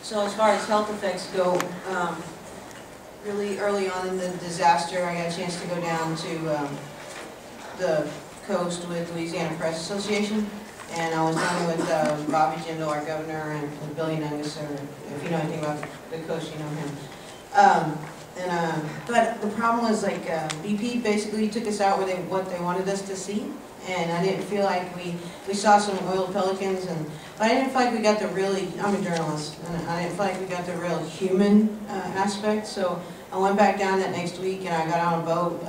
So as far as health effects go, really early on in the disaster, I got a chance to go down to the coast with Louisiana Press Association, and I was down with Bobby Jindal, our governor, and Billy Nungus, or if you know anything about the coast, you know him. But the problem was, like, BP basically took us out where what they wanted us to see, and I didn't feel like we saw some oiled pelicans, but I didn't feel like we got the really, I'm a journalist, and I didn't feel like we got the real human aspect. So I went back down that next week, and I got on a boat,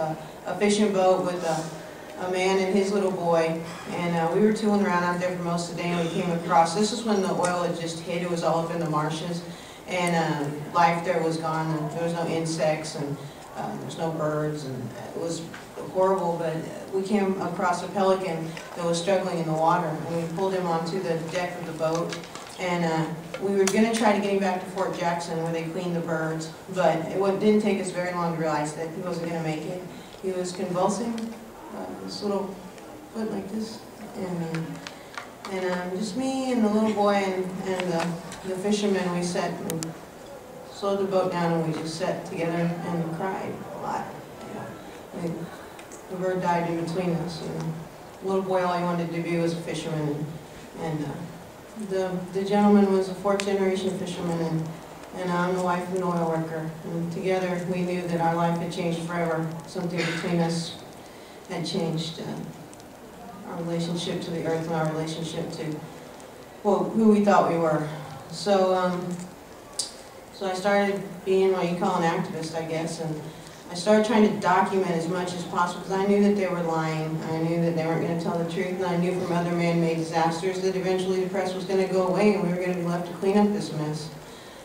a fishing boat with a man and his little boy, and we were tooling around out there for most of the day, and we came across, this is when the oil had just hit, it was all up in the marshes, and life there was gone, and there was no insects, and there's no birds, and it was horrible. But we came across a pelican that was struggling in the water, and we pulled him onto the deck of the boat, and we were going to try to get him back to Fort Jackson where they cleaned the birds, but it didn't take us very long to realize that he wasn't going to make it. He was convulsing, this little foot like this, and just me and the little boy and the fisherman, we sat and slowed the boat down, and we just sat together and cried a lot. You know, the bird died in between us. You know. The little boy, all he wanted to be was a fisherman, and the gentleman was a fourth-generation fisherman, and I'm the wife of an oil worker. And together, we knew that our life had changed forever. Something between us had changed. Our relationship to the earth and our relationship to, well, who we thought we were. So I started being what you call an activist, I guess, and I started trying to document as much as possible, because I knew that they were lying. I knew that they weren't going to tell the truth, and I knew from other man-made disasters that eventually the press was going to go away, and we were going to be left to clean up this mess.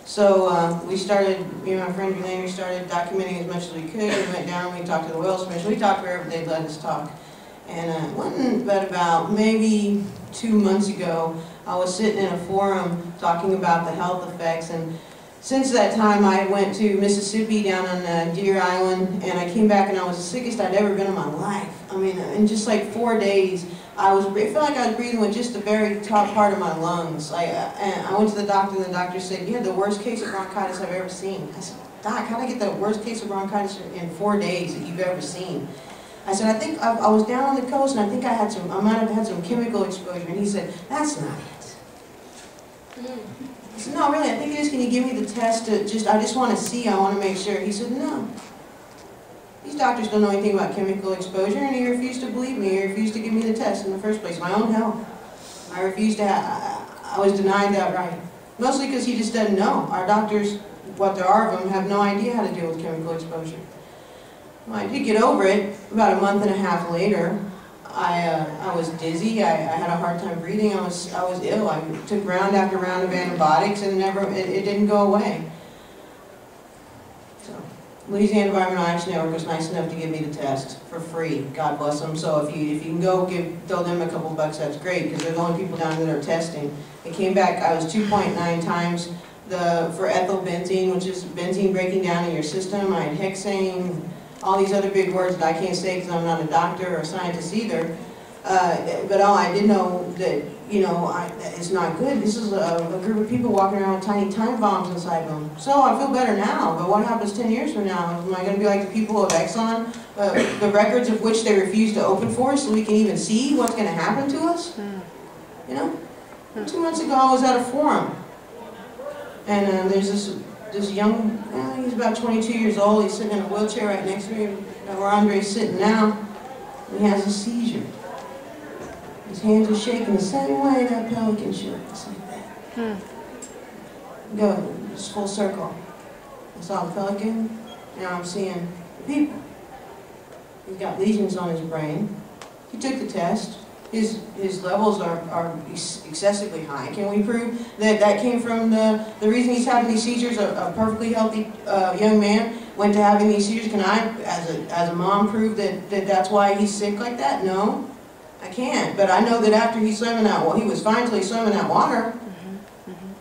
So we started, me and my friend Elaine, we started documenting as much as we could. We went down, we talked to the oil commission, we talked wherever they'd let us talk. And but about maybe 2 months ago, I was sitting in a forum talking about the health effects, and since that time I went to Mississippi down on Deer Island, and I came back and I was the sickest I'd ever been in my life. I mean, in just like 4 days, it felt like I was breathing with just the very top part of my lungs. And I went to the doctor, and the doctor said, "You had the worst case of bronchitis I've ever seen." I said, "Doc, how did I get the worst case of bronchitis in 4 days that you've ever seen?" I said, "I think I was down on the coast, and I think I might have had some chemical exposure." And he said, "That's not it." I said, "No, really, I think it is. Can you give me the test I just want to see, I want to make sure." He said, "No. These doctors don't know anything about chemical exposure," and he refused to believe me. He refused to give me the test in the first place. My own health. I refused to I was denied that right. Mostly because he just doesn't know. Our doctors, what there are of them, have no idea how to deal with chemical exposure. Well, I did get over it. About a month and a half later, I was dizzy. I had a hard time breathing. I was ill. I took round after round of antibiotics, and it didn't go away. So, Louisiana Environmental Action Network was nice enough to give me the test for free. God bless them. So if you can go throw them a couple bucks, that's great, because they're the only people down there that are testing. It came back. I was 2.9 times for ethylbenzene, which is benzene breaking down in your system. I had hexane. All these other big words that I can't say because I'm not a doctor or a scientist either. But all I did know that, you know, it's not good. This is a group of people walking around with tiny time bombs inside them. So I feel better now, but what happens 10 years from now? Am I going to be like the people of Exxon, the records of which they refuse to open for us so we can even see what's going to happen to us? You know? 2 months ago I was at a forum, and there's this young, he's about 22 years old, he's sitting in a wheelchair right next to me, where Andre's sitting now, and he has a seizure. His hands are shaking the same way that pelican should, just like that. Go, just full circle. I saw the pelican, now I'm seeing the people. He's got lesions on his brain. He took the test. His levels are excessively high. Can we prove that that came from the reason he's having these seizures? A perfectly healthy young man went to having these seizures. Can I, as a mom, prove that that's why he's sick like that? No, I can't. But I know that after he swam in that water, he was fine until he swam in that water.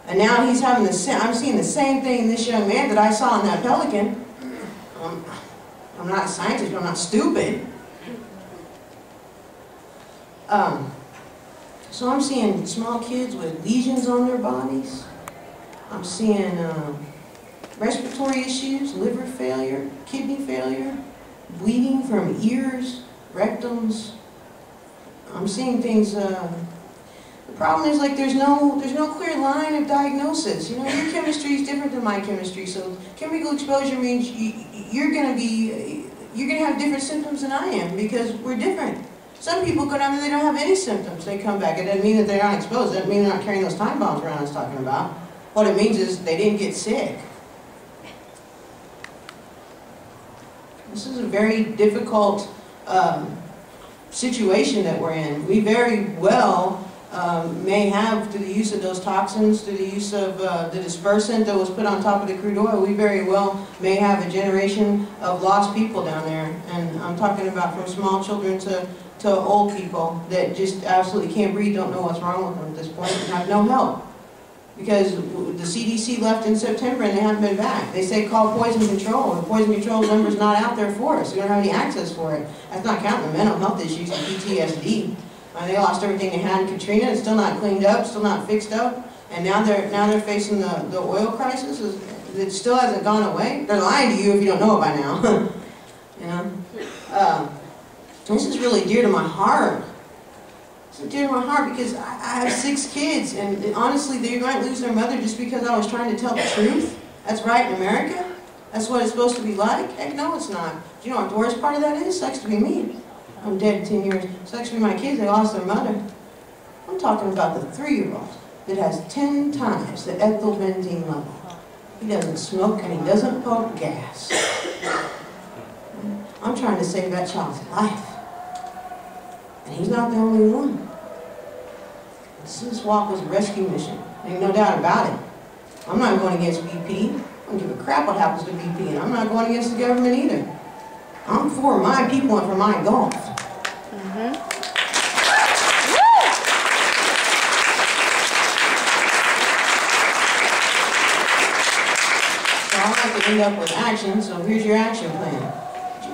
And now he's having I'm seeing the same thing in this young man that I saw in that pelican. I'm not a scientist, but I'm not stupid. So I'm seeing small kids with lesions on their bodies. I'm seeing respiratory issues, liver failure, kidney failure, bleeding from ears, rectums. I'm seeing things. The problem is, like, there's no clear line of diagnosis. You know, your chemistry is different than my chemistry, so chemical exposure means you're gonna have different symptoms than I am because we're different. Some people go down there, they don't have any symptoms. They come back. It doesn't mean that they're not exposed. It doesn't mean they're not carrying those time bombs around I was talking about. What it means is they didn't get sick. This is a very difficult situation that we're in. We very well may have, through the use of those toxins, through the use of the dispersant that was put on top of the crude oil, we very well may have a generation of lost people down there. And I'm talking about from small children to old people that just absolutely can't breathe, don't know what's wrong with them at this point, and have no help. Because the CDC left in September and they haven't been back. They say call poison control. The poison control number's not out there for us. We don't have any access for it. That's not counting the mental health issues and PTSD. They lost everything they had in Katrina. It's still not cleaned up, still not fixed up. And now they're facing the oil crisis. It still hasn't gone away. They're lying to you if you don't know it by now. You know? This is really dear to my heart. It's dear to my heart because I have 6 kids, and honestly, they might lose their mother just because I was trying to tell the truth. That's right in America. That's what it's supposed to be like. Heck no, it's not. Do you know what the worst part of that is? Sucks to be me. I'm dead 10 years. Sucks to be my kids. They lost their mother. I'm talking about the 3-year-old that has 10 times the ethylbenzene level. He doesn't smoke and he doesn't pump gas. I'm trying to save that child's life. And he's not the only one. This walk was a rescue mission. Ain't no doubt about it. I'm not going against BP. I don't give a crap what happens to BP, and I'm not going against the government either. I'm for my people and for my Gulf. So I'd like to end up with action, so here's your action plan.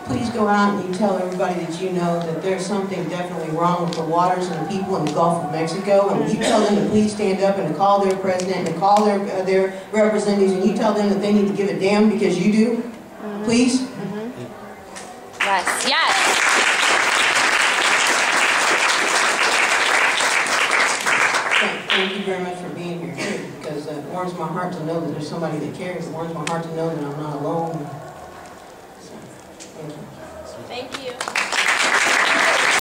Please go out and you tell everybody that you know that there's something definitely wrong with the waters and the people in the Gulf of Mexico, and you tell them to please stand up and to call their president and to call their representatives, and you tell them that they need to give a damn because you do. Please? Yes, yes. Thank you very much for being here too, because it warms my heart to know that there's somebody that cares. It warms my heart to know that I'm not alone. Thank you.